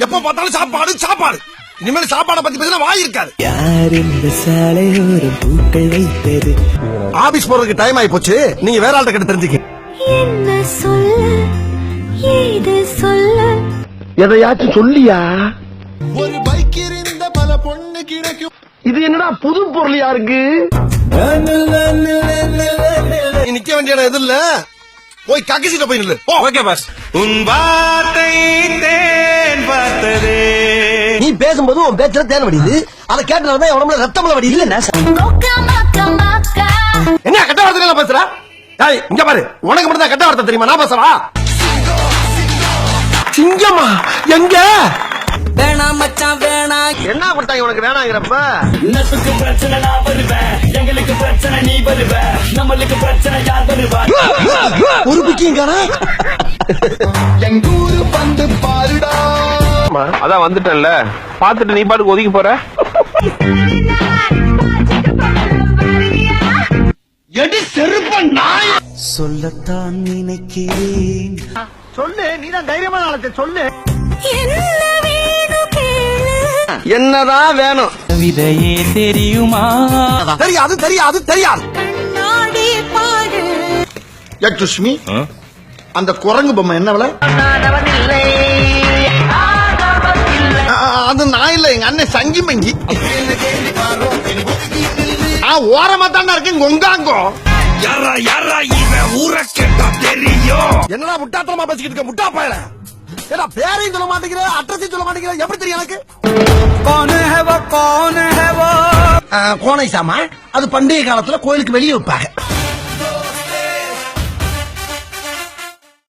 எப்ப பார்த்தாலும் சாப்பாடு சாப்பாடு. இனிமேல் சாப்பாடை பத்தி பேசினா வாய் இருக்காது. யார் இந்த சாலையோரம் பூக்கள் வைத்தது? ஆபீஸ் போறதுக்கு டைம் ஆயி போச்சு. நீங்க வேற ஆள்கிட்ட கிட்ட தெரிஞ்சுக்க. என்ன சொல்ல ஏது சொல்ல எதையாச்சும் சொல்லியா? ஒரு பைக் இருந்த பல பொண்ணு கிடைக்கும். இது என்னடா புது பொருள் யாருக்கு? நீ நிக்க வேண்டிய இடம் எது இல்ல, போய் கக்கிசிட்ட போய் நில்லு. Okay boss. உன் வார்த்தை தேன் பார்த்ததே. நீ பேசும்போது உன் பேச்சுல தேன் வடியுது. அதை கேட்டதான் உடம்புல ரத்தம்ல வடியுது. இல்ல மொக்கா மொக்கா மொக்கா என்ன கெட்ட வார்த்தை பேசுற? டேய் இங்க பாரு, உனக்கு மட்டும் தான் கெட்ட வார்த்தை தெரியுமா? நான் பேசுறா சிங்கமா எங்க? வேணாம் மச்சான் வேணாம். என்ன பண்ணிட்டாங்க உனக்கு வேணாங்கிறப்ப? நட்புக்கு பிரச்சனை நான் வருவேன், எங்களுக்கு பிரச்சனை நீ வருவ, நம்மளுக்கு பிரச்சனை யார் வருவா? ஒரு பிக்கிங்கானா? எங்கூரு வந்து பாருடா. அதான் வந்துட்டேன்ல, பாத்துட்டு நீ பாட்டுக்கு ஒதுக்கி போற. எடி செருப்ப நாய். சொல்லத்தான் நினைக்கிறேன். சொல்லு, நீதான் தைரியமான ஆளத்தை சொல்லு. என்ன வேணும் கேளு. என்னதான் வேணும்? விதையே தெரியுமா? தெரியாது தெரியாது தெரியாது. கண்ணாடி பாரு. யக்ஷ்மி, அந்த குரங்கு பொம்மை என்ன விலை? அது நான் இல்ல, எங்க அண்ணன் சங்கி மங்கி. ஓரமா தாண்டா இருக்கு கொங்காங்கோ. என்னடா முட்டாத்தனமா பேசிக்கிட்டு இருக்க முட்டா பயல? ஏடா பேரையும் சொல்ல மாட்டேங்கிற, அட்ரஸையும் சொல்ல மாட்டேங்கிற, எப்படி தெரியும் எனக்கு? கோனை சாமா அது பண்டைய காலத்துல கோயிலுக்கு வெளியே வைப்பாங்க.